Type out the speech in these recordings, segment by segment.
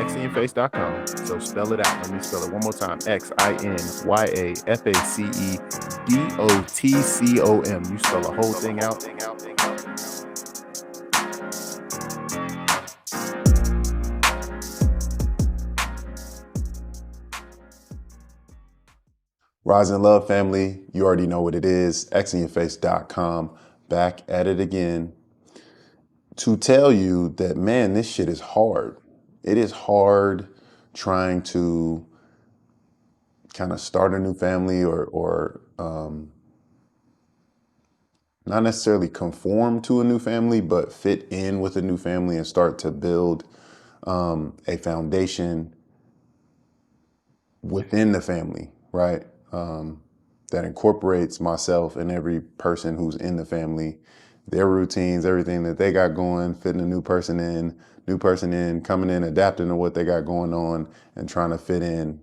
xinyaface.com. So spell it out. Let me spell it one more time. XINYAFACEDOTCOM. You spell the whole thing out. Rise and love, family. You already know what it is. xinyaface.com. Back at it again to tell you that, man, this shit is hard. It is hard trying to kind of start a new family or not necessarily conform to a new family, but fit in with a new family and start to build a foundation within the family, right? That incorporates myself and every person who's in the family, their routines, everything that they got going, fitting a new person in, coming in, adapting to what they got going on, and trying to fit in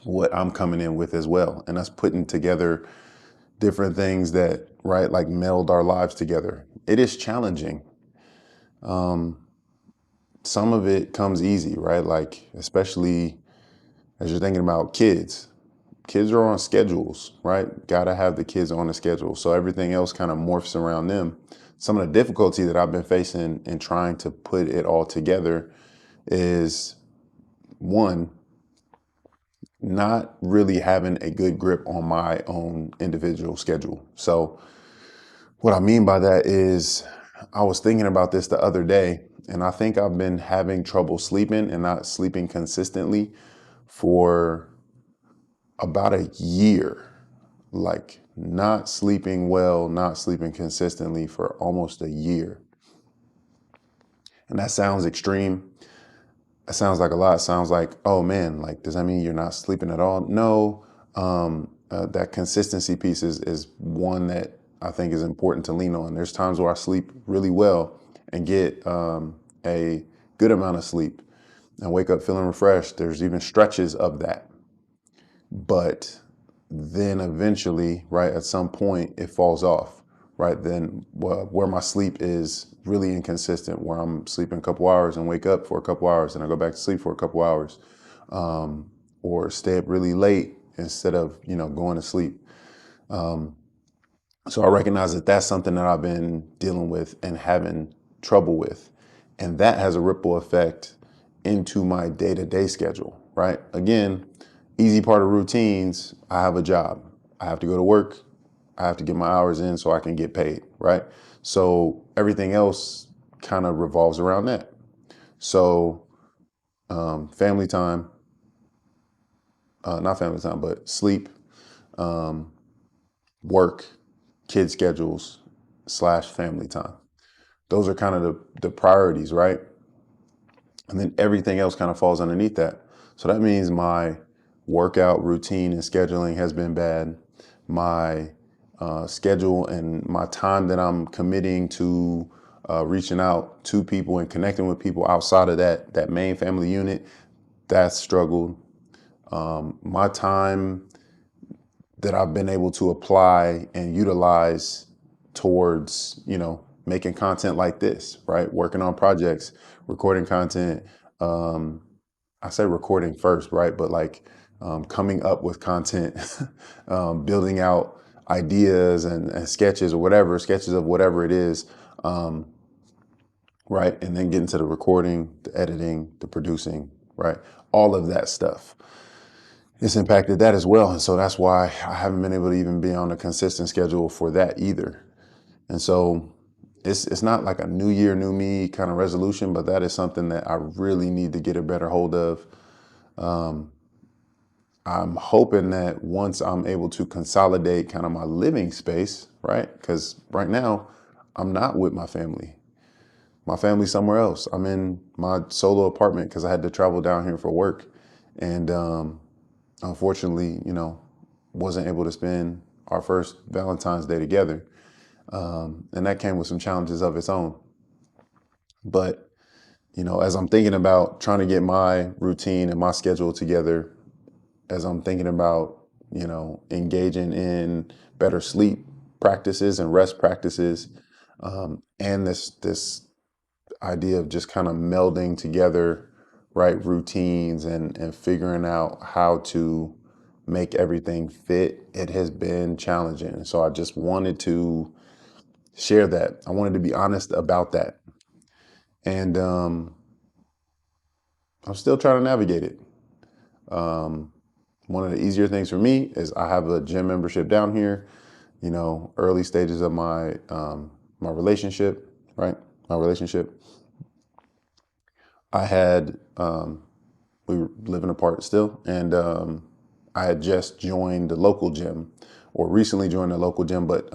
what I'm coming in with as well. And us putting together different things that, right, like meld our lives together. It is challenging. Some of it comes easy, right? Like, especially as you're thinking about kids. Kids are on schedules, right? Got to have the kids on a schedule. So everything else kind of morphs around them. Some of the difficulty that I've been facing in trying to put it all together is, one, not really having a good grip on my own individual schedule. So what I mean by that is, I was thinking about this the other day, and I think I've been having trouble sleeping and not sleeping consistently for about a year. Like, not sleeping well, not sleeping consistently for almost a year. And that sounds extreme. That sounds like a lot. It sounds like, oh man, like, does that mean you're not sleeping at all? No. That consistency piece is one that I think is important to lean on. There's times where I sleep really well and get a good amount of sleep and wake up feeling refreshed. There's even stretches of that. But then eventually, right, at some point it falls off, right? Then where my sleep is really inconsistent, where I'm sleeping a couple hours and wake up for a couple hours and I go back to sleep for a couple hours, or stay up really late instead of, going to sleep. So I recognize that that's something that I've been dealing with and having trouble with. And that has a ripple effect into my day-to-day schedule, right? Again, easy part of routines, I have a job. I have to go to work. I have to get my hours in so I can get paid, right? So everything else kind of revolves around that. So family time, not family time, but sleep, work, kid schedules / family time. Those are kind of the priorities, right? And then everything else kind of falls underneath that. So that means my workout routine and scheduling has been bad. My schedule and my time that I'm committing to reaching out to people and connecting with people outside of that main family unit, that's struggled. My time that I've been able to apply and utilize towards, making content like this, right? Working on projects, recording content. I say recording first, right? But like coming up with content, building out ideas and sketches of whatever it is, right? And then getting to the recording, the editing, the producing, right? All of that stuff. It's impacted that as well. And so that's why I haven't been able to even be on a consistent schedule for that either. And so it's not like a new year, new me kind of resolution, but that is something that I really need to get a better hold of. I'm hoping that once I'm able to consolidate kind of my living space, right? Because right now I'm not with my family. My family's somewhere else. I'm in my solo apartment because I had to travel down here for work. And unfortunately, wasn't able to spend our first Valentine's Day together. And that came with some challenges of its own. But, as I'm thinking about trying to get my routine and my schedule together, as I'm thinking about, engaging in better sleep practices and rest practices, and this idea of just kind of melding together right, routines and figuring out how to make everything fit, it has been challenging. And so I just wanted to share that. I wanted to be honest about that. And I'm still trying to navigate it. One of the easier things for me is I have a gym membership down here, early stages of my relationship, right? My relationship. I had, we were living apart still, and I had just joined the local gym, or recently joined the local gym, but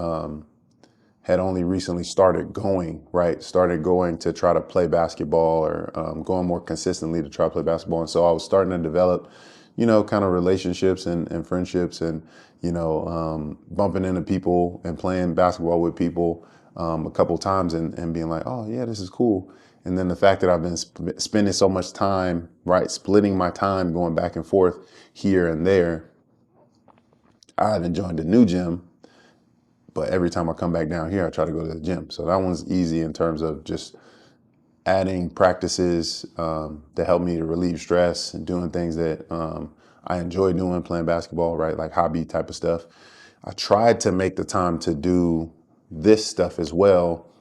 had only recently started going, right? Started going to try to play basketball, or going more consistently to try to play basketball. And so I was starting to develop, kind of relationships and friendships, and, bumping into people and playing basketball with people a couple times, and being like, oh yeah, this is cool. And then the fact that I've been spending so much time, right, splitting my time going back and forth here and there, I haven't joined a new gym. But every time I come back down here, I try to go to the gym. So that one's easy in terms of just adding practices that help me to relieve stress and doing things that I enjoy doing, playing basketball, right? Like hobby type of stuff. I tried to make the time to do this stuff as well,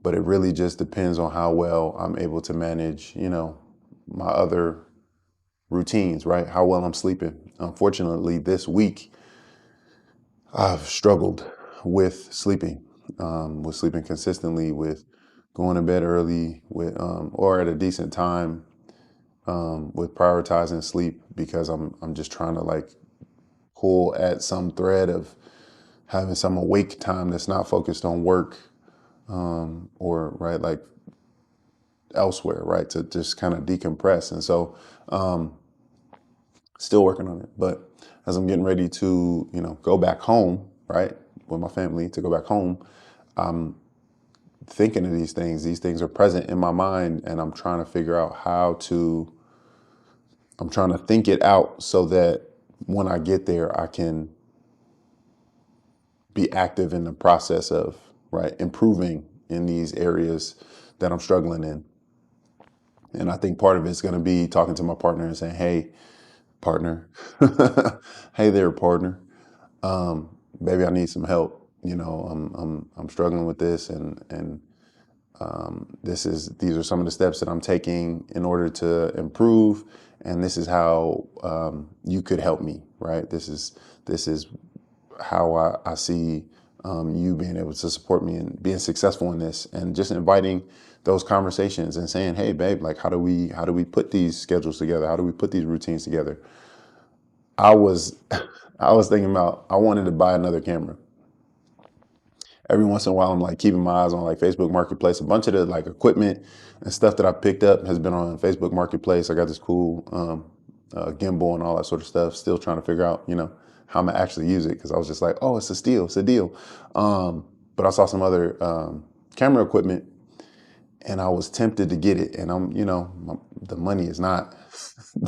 but it really just depends on how well I'm able to manage, my other routines, right? How well I'm sleeping. Unfortunately, this week, I've struggled with sleeping consistently, with going to bed early, with or at a decent time, with prioritizing sleep, because I'm just trying to like pull at some thread of having some awake time that's not focused on work, or right, like elsewhere, right, to just kind of decompress. And so still working on it. But as I'm getting ready to, go back home, right, with my family, to go back home, I'm thinking of these things. These things are present in my mind, and I'm trying to figure out I'm trying to think it out so that when I get there, I can be active in the process of, right, improving in these areas that I'm struggling in. And I think part of it's going to be talking to my partner and saying, hey, partner, hey there, partner. Maybe I need some help. I'm struggling with this, and these are some of the steps that I'm taking in order to improve, and this is how you could help me. Right? This is how I see you being able to support me and being successful in this, and just inviting those conversations and saying, hey, babe, like how do we put these schedules together? How do we put these routines together? I was I was thinking about, I wanted to buy another camera. Every once in a while, I'm like keeping my eyes on like Facebook Marketplace. A bunch of the like equipment and stuff that I picked up has been on Facebook Marketplace. I got this cool gimbal and all that sort of stuff. Still trying to figure out, how I'm gonna actually use it, because I was just like, oh, it's a steal, it's a deal. But I saw some other camera equipment, and I was tempted to get it. And the money is not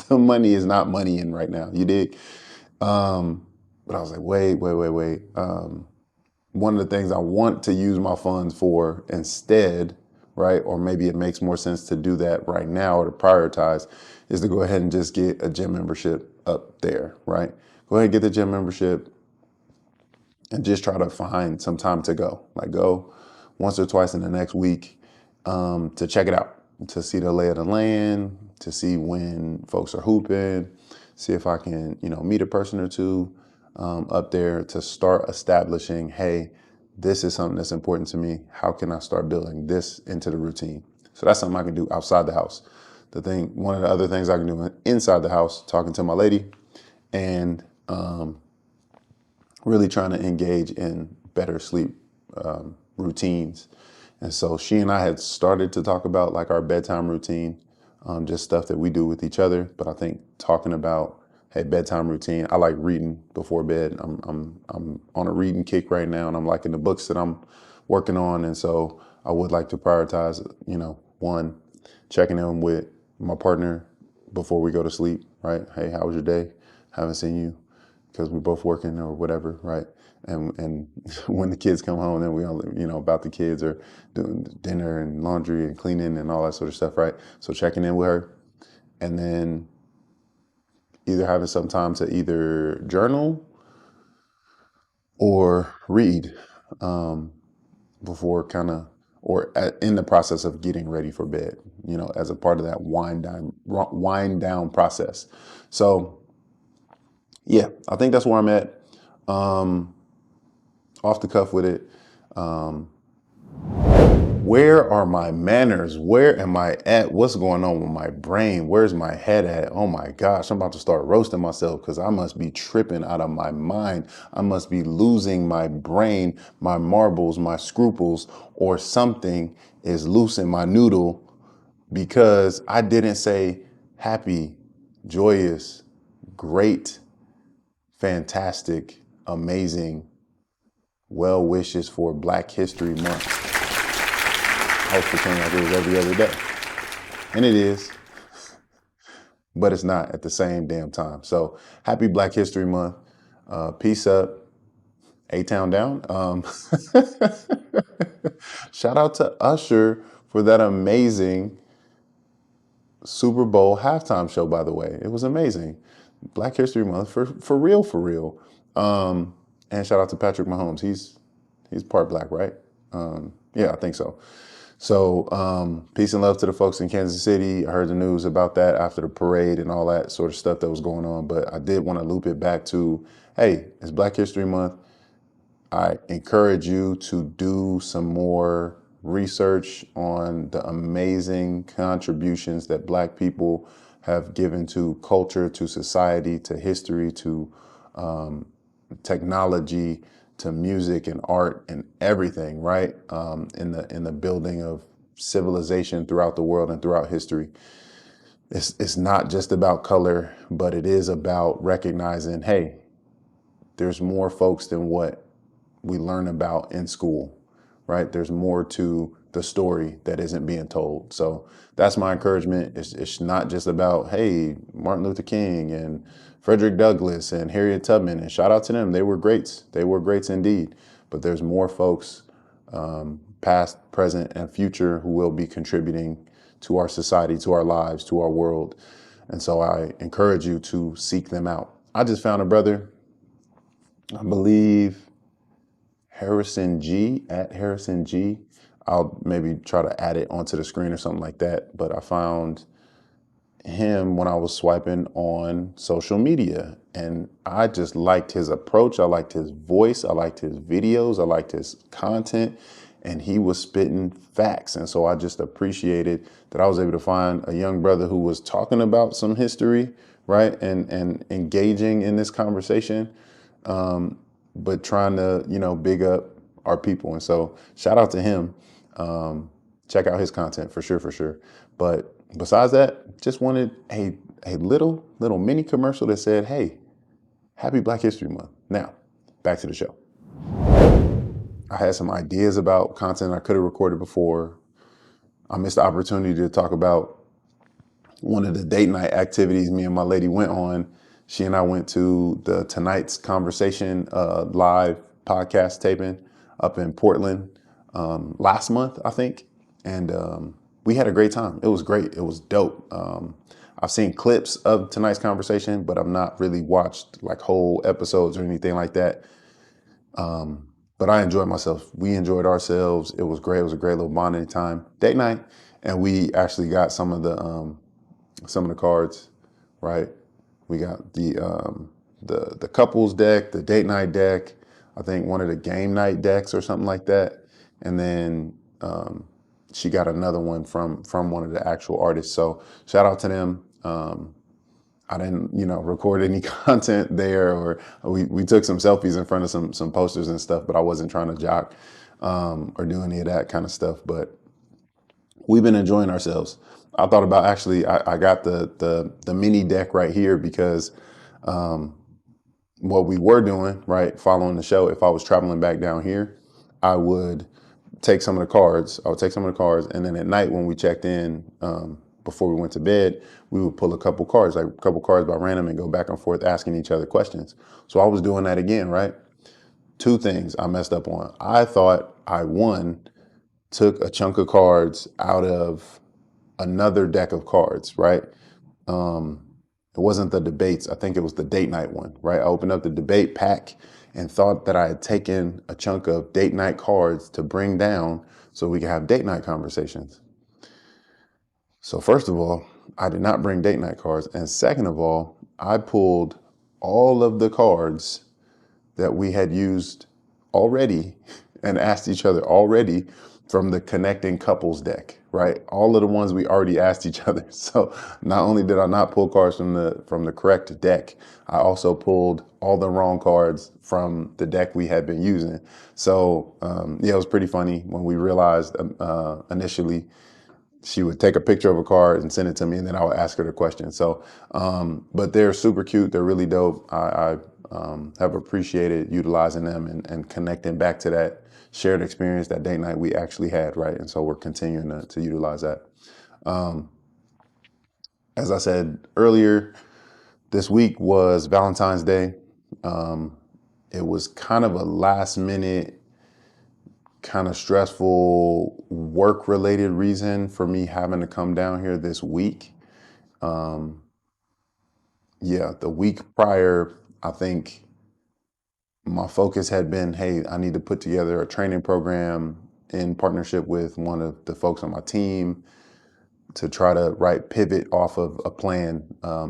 the money is not money in right now. You dig? But I was like, wait. One of the things I want to use my funds for instead, right, or maybe it makes more sense to do that right now, or to prioritize, is to go ahead and just get a gym membership up there, right? Go ahead and get the gym membership and just try to find some time to go. Like go once or twice in the next week, to check it out, to see the lay of the land, to see when folks are hooping, see if I can, meet a person or two up there, to start establishing, hey, this is something that's important to me. How can I start building this into the routine? So that's something I can do outside the house. One of the other things I can do inside the house, talking to my lady, and really trying to engage in better sleep routines. And so she and I had started to talk about like our bedtime routine, just stuff that we do with each other. But I think talking about, hey, bedtime routine. I like reading before bed. I'm on a reading kick right now, and I'm liking the books that I'm working on. And so I would like to prioritize, one, checking in with my partner before we go to sleep, right? Hey, how was your day? Haven't seen you, because we're both working or whatever, right? And when the kids come home, then we all, about the kids, or doing dinner and laundry and cleaning and all that sort of stuff, right? So checking in with her. and then either having some time to either journal or read before in the process of getting ready for bed, as a part of that wind down process. So yeah, I think that's where I'm at. Off the cuff with it. Where are my manners? Where am I at? What's going on with my brain? Where's my head at? Oh my gosh, I'm about to start roasting myself because I must be tripping out of my mind. I must be losing my brain, my marbles, my scruples, or something is loose in my noodle because I didn't say happy, joyous, great, fantastic, amazing, well wishes for Black History Month. I was pretending like it was every other day. And it is, but it's not at the same damn time. So happy Black History Month. Peace up. A-Town down. Shout out to Usher for that amazing Super Bowl halftime show, by the way. It was amazing. Black History Month for real, for real. And shout out to Patrick Mahomes. He's part Black, right? Yeah, I think so. So peace and love to the folks in Kansas City. I heard the news about that after the parade and all that sort of stuff that was going on. But I did want to loop it back to, hey, it's Black History Month. I encourage you to do some more research on the amazing contributions that Black people have given to culture, to society, to history, to technology, to music and art and everything, right? In the building of civilization throughout the world and throughout history. It's not just about color, but it is about recognizing, hey, there's more folks than what we learn about in school, right? There's more to the story that isn't being told. So that's my encouragement. It's not just about, hey, Martin Luther King and Frederick Douglass and Harriet Tubman, and shout out to them. They were greats. They were greats indeed. But there's more folks, past, present, and future, who will be contributing to our society, to our lives, to our world. And so I encourage you to seek them out. I just found a brother, I believe, Harrison G, at Harrison G. I'll maybe try to add it onto the screen or something like that. But I found him when I was swiping on social media, and I just liked his approach. I liked his voice. I liked his videos. I liked his content, and he was spitting facts. And so I just appreciated that I was able to find a young brother who was talking about some history, right? And engaging in this conversation. But trying to, big up our people. And so shout out to him. Check out his content for sure, for sure. But besides that, just wanted a little mini commercial that said, hey, happy Black History Month. Now, back to the show. I had some ideas about content I could have recorded before. I missed the opportunity to talk about one of the date night activities me and my lady went on. She and I went to the Tonight's Conversation live podcast taping up in Portland last month, I think. And we had a great time. It was great. It was dope. I've seen clips of Tonight's Conversation, but I've not really watched like whole episodes or anything like that. But I enjoyed myself. We enjoyed ourselves. It was great. It was a great little bonding time, date night. And we actually got some of the cards, right? We got the couples deck, the date night deck, I think one of the game night decks or something like that. And then she got another one from one of the actual artists. So shout out to them. I didn't, record any content there, or we took some selfies in front of some posters and stuff, but I wasn't trying to jock or do any of that kind of stuff. But we've been enjoying ourselves. I thought about actually, I got the mini deck right here because what we were doing, right, following the show, if I was traveling back down here, I would take some of the cards. I would take some of the cards, and then at night when we checked in, before we went to bed, we would pull a couple cards by random and go back and forth asking each other questions. So I was doing that again, right? Two things I messed up on. I thought I took a chunk of cards out of another deck of cards, right? it wasn't the debates. I think it was the date night one, right? I opened up the debate pack and thought that I had taken a chunk of date night cards to bring down so we could have date night conversations. So first of all, I did not bring date night cards. And second of all, I pulled all of the cards that we had used already and asked each other already from the connecting couples deck, right? All of the ones we already asked each other. So not only did I not pull cards from the correct deck, I also pulled all the wrong cards from the deck we had been using. So yeah, it was pretty funny when we realized initially she would take a picture of a card and send it to me, and then I would ask her the question. So, but they're super cute. They're really dope. I have appreciated utilizing them and connecting back to that shared experience, that date night we actually had, right? And so we're continuing to utilize that. As I said earlier, this week was Valentine's Day. It was kind of a last minute, kind of stressful work related reason for me having to come down here this week. Yeah, the week prior, I think my focus had been, hey, I need to put together a training program in partnership with one of the folks on my team to try to pivot off of a plan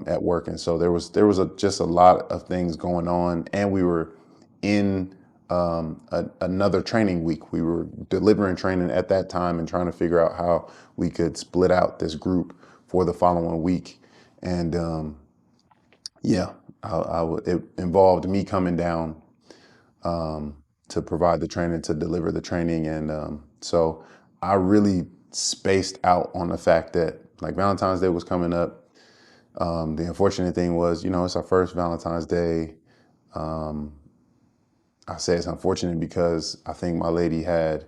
at work. And so there was just a lot of things going on, and we were in another training week. We were delivering training at that time and trying to figure out how we could split out this group for the following week. And yeah, it involved me coming down to provide the training, to deliver the training. And so I really spaced out on the fact that like Valentine's Day was coming up. The unfortunate thing was, it's our first Valentine's Day. I say it's unfortunate because I think my lady had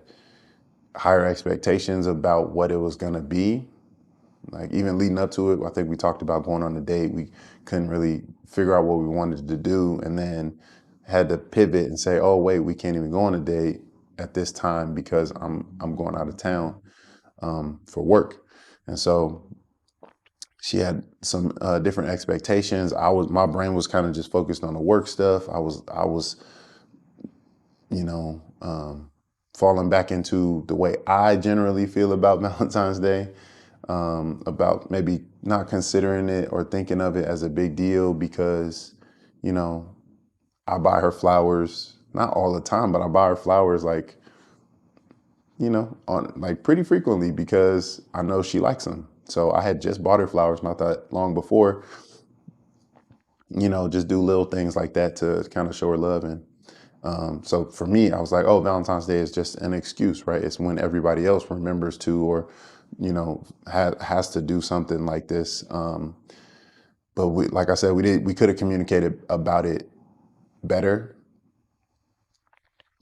higher expectations about what it was going to be. Like even leading up to it, I think we talked about going on a date. We couldn't really figure out what we wanted to do, and then had to pivot and say, "Oh wait, we can't even go on a date at this time because I'm going out of town for work." And so she had some different expectations. My brain was kind of just focused on the work stuff. I was you know, falling back into the way I generally feel about Valentine's Day. About maybe not considering it or thinking of it as a big deal because, I buy her flowers, not all the time, but I buy her flowers like, on like pretty frequently because I know she likes them. So I had just bought her flowers not that long before, just do little things like that to kind of show her love. And so for me, I was like, oh, Valentine's Day is just an excuse, right? It's when everybody else remembers to, or, has to do something like this. But like I said, we could have communicated about it better.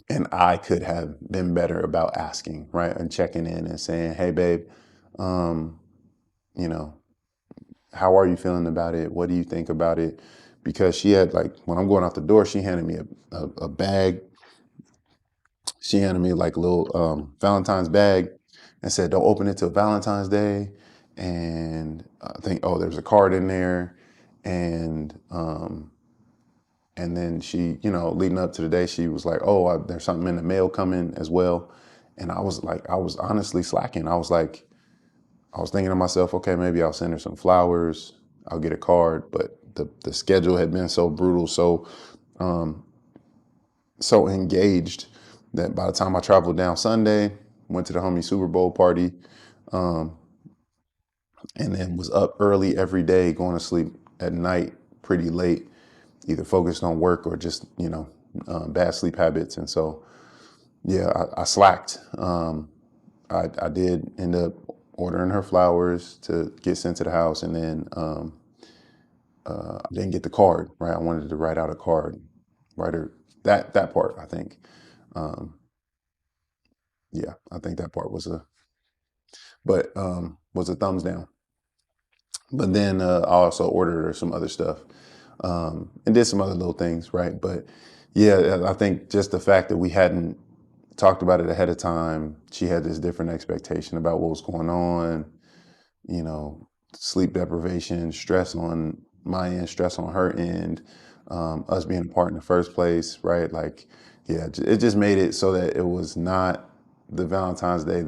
And I could have been better about asking, right? And checking in and saying, hey, babe, you know, how are you feeling about it? What do you think about it? Because she had when I'm going out the door, she handed me a bag. She handed me like a little Valentine's bag and said, don't open it till Valentine's Day. And I think, oh, there's a card in there. And then she, leading up to the day, she was like, oh, there's something in the mail coming as well. And I was honestly slacking. I was thinking to myself, okay, maybe I'll send her some flowers. I'll get a card. But the schedule had been so brutal, so engaged that by the time I traveled down Sunday, went to the homie Super Bowl party, and then was up early every day, going to sleep at night pretty late, either focused on work or just, bad sleep habits. And so, yeah, I slacked. I did end up ordering her flowers to get sent to the house. And then I didn't get the card, right? I wanted to write out a card, write her that part, I think. Yeah, I think that part was a thumbs down. But then I also ordered her some other stuff and did some other little things, right? But yeah, I think just the fact that we hadn't talked about it ahead of time, she had this different expectation about what was going on. sleep deprivation, stress on my end, stress on her end, us being apart in the first place, right? Like, yeah, it just made it so that it was not the Valentine's Day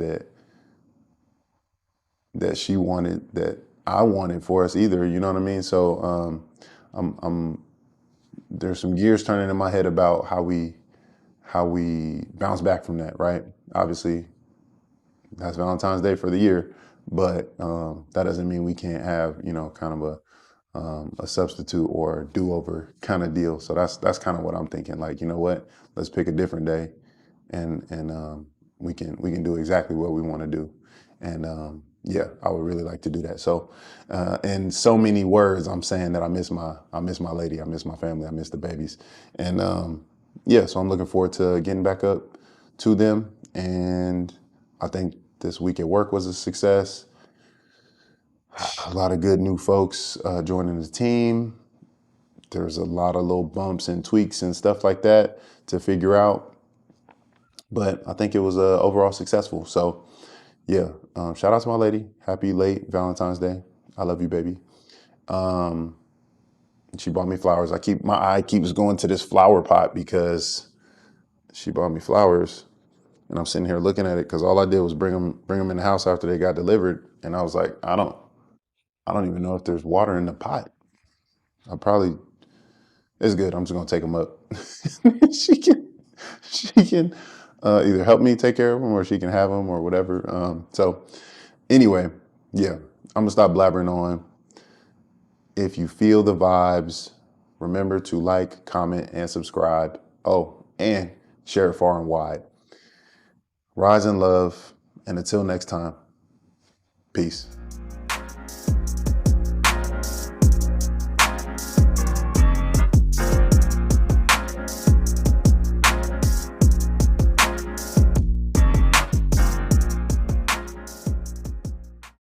that she wanted, that I wanted for us either. You know what I mean? So I'm there's some gears turning in my head about how we bounce back from that, right? Obviously, that's Valentine's Day for the year, but that doesn't mean we can't have, you know, kind of a substitute or do-over kind of deal. So that's kind of what I'm thinking. Like, you know what? Let's pick a different day, and we can do exactly what we want to do. And yeah, I would really like to do that. So in so many words, I'm saying that I miss my lady, I miss my family, I miss the babies, and yeah. So I'm looking forward to getting back up to them. And I think this week at work was a success. A lot of good new folks joining the team. There's a lot of little bumps and tweaks and stuff like that to figure out, but I think it was overall successful. So yeah, shout out to my lady. Happy late Valentine's Day. I love you, baby. She bought me flowers. My eye keeps going to this flower pot because she bought me flowers, and I'm sitting here looking at it because all I did was bring them in the house after they got delivered, and I was like, I don't even know if there's water in the pot. I probably It's good. I'm just gonna take them up. she can she can either help me take care of them, or she can have them, or whatever. So anyway, yeah, I'm gonna stop blabbering on. If you feel the vibes, remember to like, comment, and subscribe. Oh, and share it far and wide. Rise in love, and until next time, peace.